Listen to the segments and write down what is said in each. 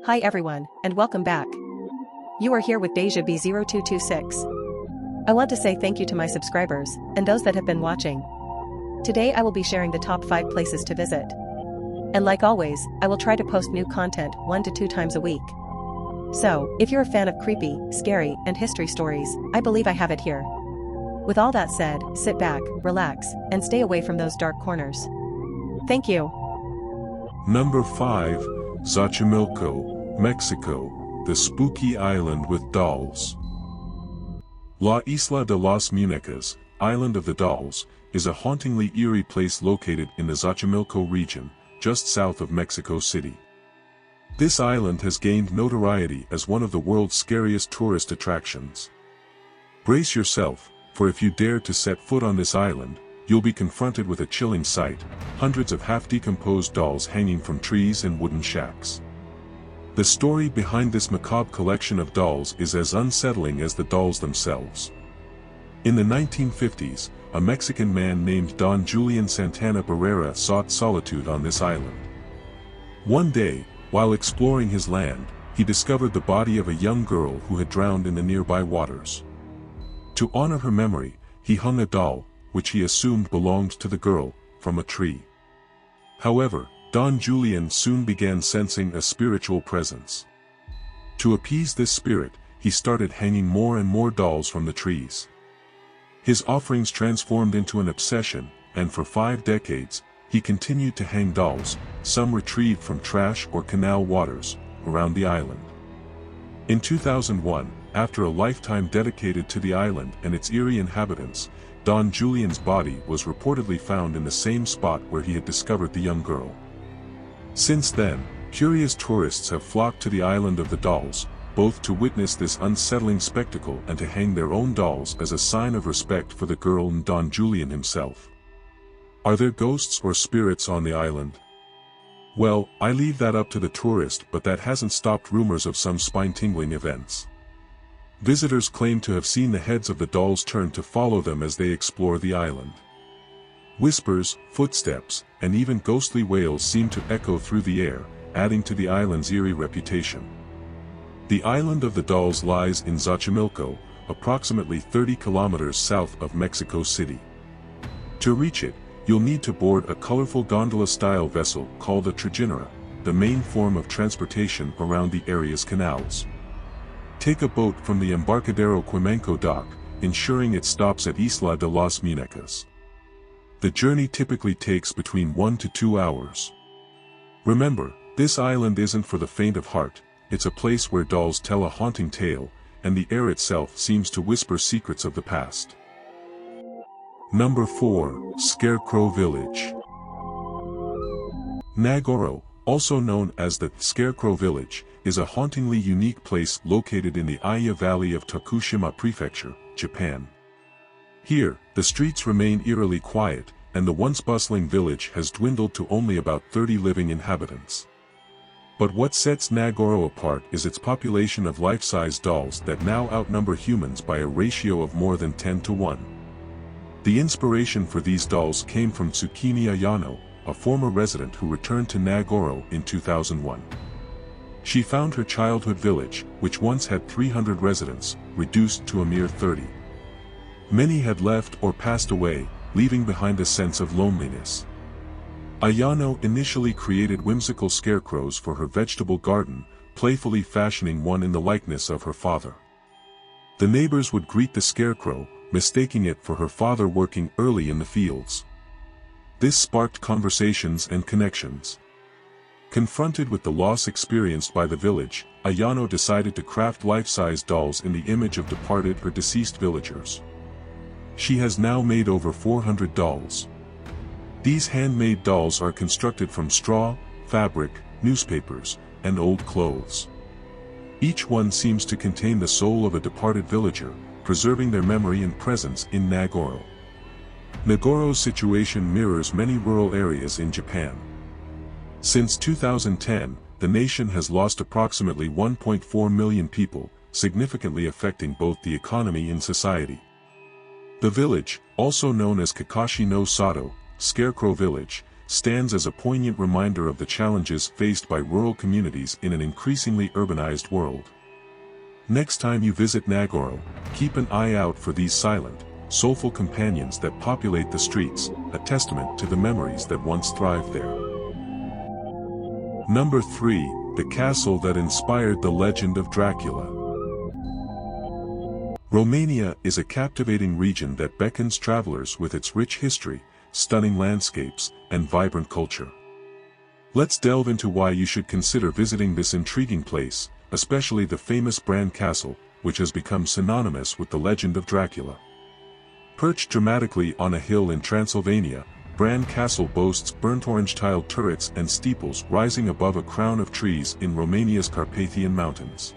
Hi everyone, and welcome back. You are here with Deja B0226. I want to say thank you to my subscribers, and those that have been watching. Today I will be sharing the top 5 places to visit. And like always, I will try to post new content 1 to 2 times a week. So, if you're a fan of creepy, scary, and history stories, I believe I have it here. With all that said, sit back, relax, and stay away from those dark corners. Thank you. Number 5, Xochimilco, Mexico, the spooky island with dolls. La Isla de las Muñecas, Island of the Dolls, is a hauntingly eerie place located in the Xochimilco region, just south of Mexico City. This island has gained notoriety as one of the world's scariest tourist attractions. Brace yourself, for if you dare to set foot on this island, you'll be confronted with a chilling sight: hundreds of half-decomposed dolls hanging from trees and wooden shacks. The story behind this macabre collection of dolls is as unsettling as the dolls themselves. In the 1950s, a Mexican man named Don Julian Santana Barrera sought solitude on this island. One day, while exploring his land, he discovered the body of a young girl who had drowned in the nearby waters. To honor her memory, he hung a doll, which he assumed belonged to the girl, from a tree. However, Don Julian soon began sensing a spiritual presence. To appease this spirit, he started hanging more and more dolls from the trees. His offerings transformed into an obsession, and for 5 decades, he continued to hang dolls, some retrieved from trash or canal waters, around the island. In 2001, after a lifetime dedicated to the island and its eerie inhabitants, Don Julian's body was reportedly found in the same spot where he had discovered the young girl. Since then, curious tourists have flocked to the island of the dolls, both to witness this unsettling spectacle and to hang their own dolls as a sign of respect for the girl and Don Julian himself. Are there ghosts or spirits on the island? Well, I leave that up to the tourist, but that hasn't stopped rumors of some spine-tingling events. Visitors claim to have seen the heads of the dolls turn to follow them as they explore the island. Whispers, footsteps, and even ghostly wails seem to echo through the air, adding to the island's eerie reputation. The island of the dolls lies in Xochimilco, approximately 30 kilometers south of Mexico City. To reach it, you'll need to board a colorful gondola-style vessel called a trajinera, the main form of transportation around the area's canals. Take a boat from the Embarcadero Xochimilco dock, ensuring it stops at Isla de las Muñecas. The journey typically takes between 1 to 2 hours. Remember, this island isn't for the faint of heart. It's a place where dolls tell a haunting tale, and the air itself seems to whisper secrets of the past. Number 4, Scarecrow Village. Nagoro, also known as the Scarecrow Village, is a hauntingly unique place located in the Iya Valley of Tokushima Prefecture, Japan. Here, the streets remain eerily quiet, and the once bustling village has dwindled to only about 30 living inhabitants. But what sets Nagoro apart is its population of life-size dolls that now outnumber humans by a ratio of more than 10 to 1. The inspiration for these dolls came from Tsukimi Ayano, a former resident who returned to Nagoro in 2001. She found her childhood village, which once had 300 residents, reduced to a mere 30. Many had left or passed away, leaving behind a sense of loneliness. Ayano initially created whimsical scarecrows for her vegetable garden, playfully fashioning one in the likeness of her father. The neighbors would greet the scarecrow, mistaking it for her father working early in the fields. This sparked conversations and connections. Confronted with the loss experienced by the village, Ayano decided to craft life-size dolls in the image of departed or deceased villagers. She has now made over 400 dolls. These handmade dolls are constructed from straw, fabric, newspapers, and old clothes. Each one seems to contain the soul of a departed villager, preserving their memory and presence in Nagoro. Nagoro's situation mirrors many rural areas in Japan. Since 2010, the nation has lost approximately 1.4 million people, significantly affecting both the economy and society. The village, also known as Kakashi no Sato, Scarecrow Village, stands as a poignant reminder of the challenges faced by rural communities in an increasingly urbanized world. Next time you visit Nagoro, keep an eye out for these silent, soulful companions that populate the streets, a testament to the memories that once thrived there. Number 3, the castle that inspired the legend of Dracula. Romania is a captivating region that beckons travelers with its rich history, stunning landscapes, and vibrant culture. Let's delve into why you should consider visiting this intriguing place, especially the famous Bran Castle, which has become synonymous with the legend of Dracula. Perched dramatically on a hill in Transylvania, Bran Castle boasts burnt orange tiled turrets and steeples rising above a crown of trees in Romania's Carpathian Mountains.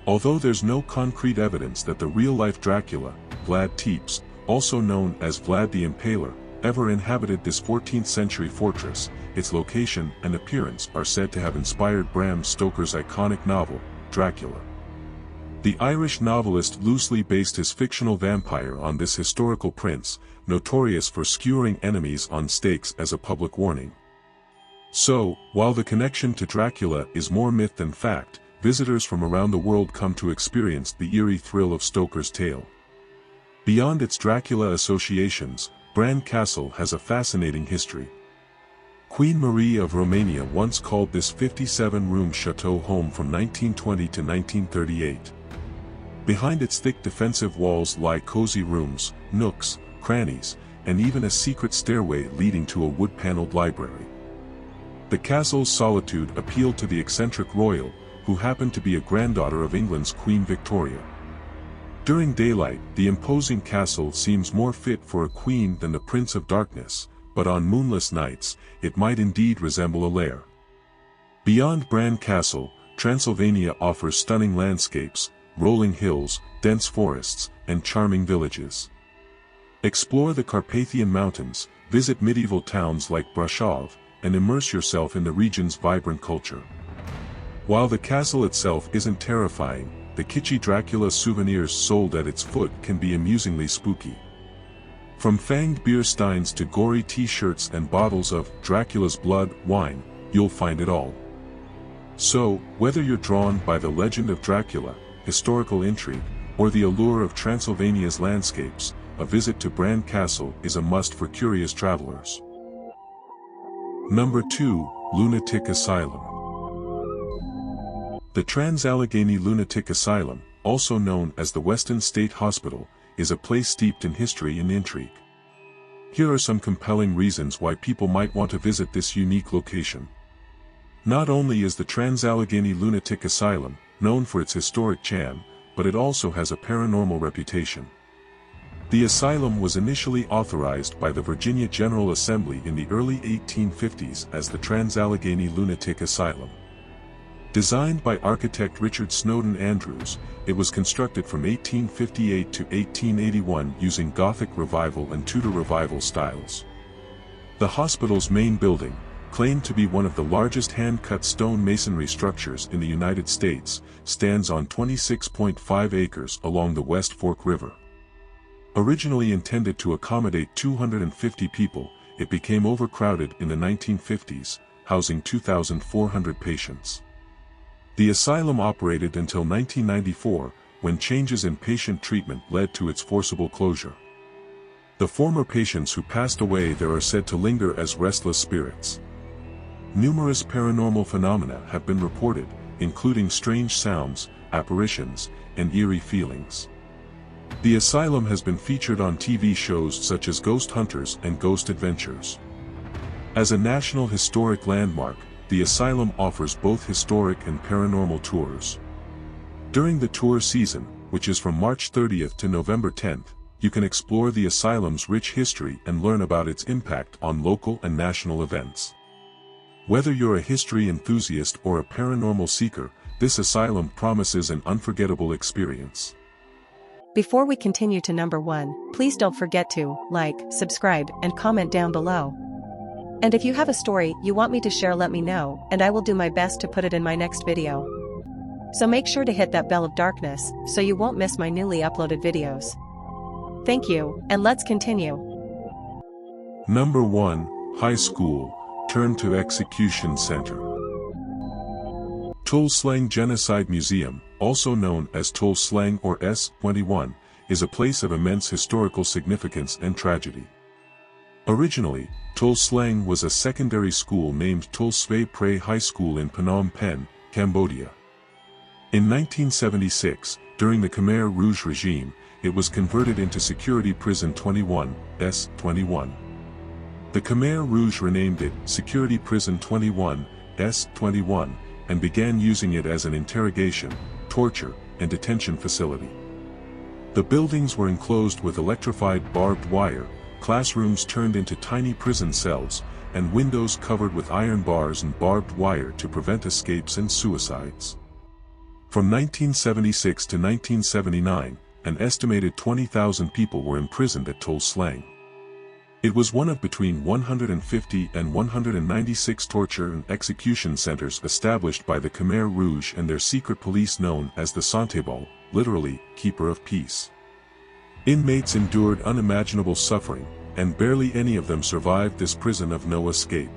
Although there's no concrete evidence that the real-life Dracula, Vlad Tepes, also known as Vlad the Impaler, ever inhabited this 14th-century fortress, its location and appearance are said to have inspired Bram Stoker's iconic novel, Dracula. The Irish novelist loosely based his fictional vampire on this historical prince, notorious for skewering enemies on stakes as a public warning. So, while the connection to Dracula is more myth than fact, visitors from around the world come to experience the eerie thrill of Stoker's tale. Beyond its Dracula associations, Bran Castle has a fascinating history. Queen Marie of Romania once called this 57-room chateau home from 1920 to 1938. Behind its thick defensive walls lie cozy rooms, nooks, crannies, and even a secret stairway leading to a wood-paneled library. The castle's solitude appealed to the eccentric royal, who happened to be a granddaughter of England's Queen Victoria. During daylight, the imposing castle seems more fit for a queen than the Prince of Darkness, but on moonless nights, it might indeed resemble a lair. Beyond Bran Castle, Transylvania offers stunning landscapes, rolling hills, dense forests, and charming villages. Explore the Carpathian Mountains, visit medieval towns like Brașov, and immerse yourself in the region's vibrant culture. While the castle itself isn't terrifying, the kitschy Dracula souvenirs sold at its foot can be amusingly spooky. From fanged beer steins to gory t-shirts and bottles of Dracula's blood wine, you'll find it all. So, whether you're drawn by the legend of Dracula, historical intrigue, or the allure of Transylvania's landscapes, a visit to Bran Castle is a must for curious travelers. Number 2, Lunatic Asylum. The Trans-Allegheny Lunatic Asylum, also known as the Weston State Hospital, is a place steeped in history and intrigue. Here are some compelling reasons why people might want to visit this unique location. Not only is the Trans-Allegheny Lunatic Asylum known for its historic charm, but it also has a paranormal reputation. The asylum was initially authorized by the Virginia General Assembly in the early 1850s as the Trans-Allegheny Lunatic Asylum. Designed by architect Richard Snowden Andrews, it was constructed from 1858 to 1881 using Gothic Revival and Tudor Revival styles. The hospital's main building, claimed to be one of the largest hand-cut stone masonry structures in the United States, stands on 26.5 acres along the West Fork River. Originally intended to accommodate 250 people, it became overcrowded in the 1950s, housing 2,400 patients. The asylum operated until 1994, when changes in patient treatment led to its forcible closure. The former patients who passed away there are said to linger as restless spirits. Numerous paranormal phenomena have been reported, including strange sounds, apparitions, and eerie feelings. The asylum has been featured on TV shows such as Ghost Hunters and Ghost Adventures. As a National Historic Landmark, the asylum offers both historic and paranormal tours. During the tour season, which is from March 30th to November 10th, you can explore the asylum's rich history and learn about its impact on local and national events. Whether you're a history enthusiast or a paranormal seeker, this asylum promises an unforgettable experience. Before we continue to number 1, please don't forget to like, subscribe, and comment down below. And if you have a story you want me to share, let me know, and I will do my best to put it in my next video. So make sure to hit that bell of darkness, so you won't miss my newly uploaded videos. Thank you, and let's continue. Number 1, high school, turned to execution center. Tuol Sleng Genocide Museum, also known as Tuol Sleng or S21, is a place of immense historical significance and tragedy. Originally, Tuol Sleng was a secondary school named Tuol Sve Prey High School in Phnom Penh, Cambodia. In 1976, during the Khmer Rouge regime, it was converted into Security Prison 21, S21. The Khmer Rouge renamed it Security Prison 21, S21, and began using it as an interrogation, torture, and detention facility. The buildings were enclosed with electrified barbed wire, classrooms turned into tiny prison cells, and windows covered with iron bars and barbed wire to prevent escapes and suicides. From 1976 to 1979, an estimated 20,000 people were imprisoned at Tuol Sleng. It was one of between 150 and 196 torture and execution centers established by the Khmer Rouge and their secret police known as the Santebal, literally, keeper of peace. Inmates endured unimaginable suffering, and barely any of them survived this prison of no escape.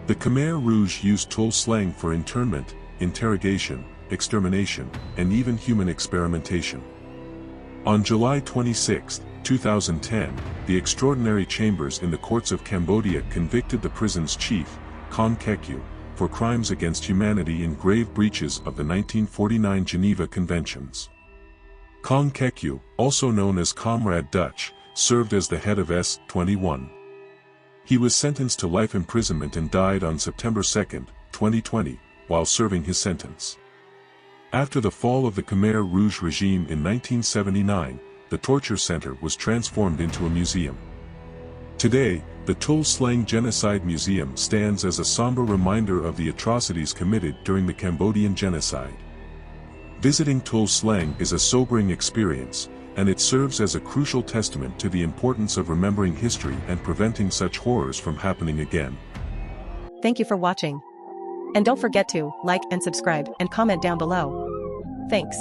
The Khmer Rouge used Tuol Sleng for internment, interrogation, extermination, and even human experimentation. On July 26, 2010, the Extraordinary Chambers in the Courts of Cambodia convicted the prison's chief, Kong Kekyu, for crimes against humanity in grave breaches of the 1949 Geneva Conventions. Kong Kekyu, also known as Comrade Dutch, served as the head of S21. He was sentenced to life imprisonment and died on September 2, 2020, while serving his sentence. After the fall of the Khmer Rouge regime in 1979, the torture center was transformed into a museum. Today, the Tuol Sleng Genocide Museum stands as a somber reminder of the atrocities committed during the Cambodian genocide. Visiting Tuol Sleng is a sobering experience, and it serves as a crucial testament to the importance of remembering history and preventing such horrors from happening again. Thank you for watching. And don't forget to like and subscribe and comment down below. Thanks.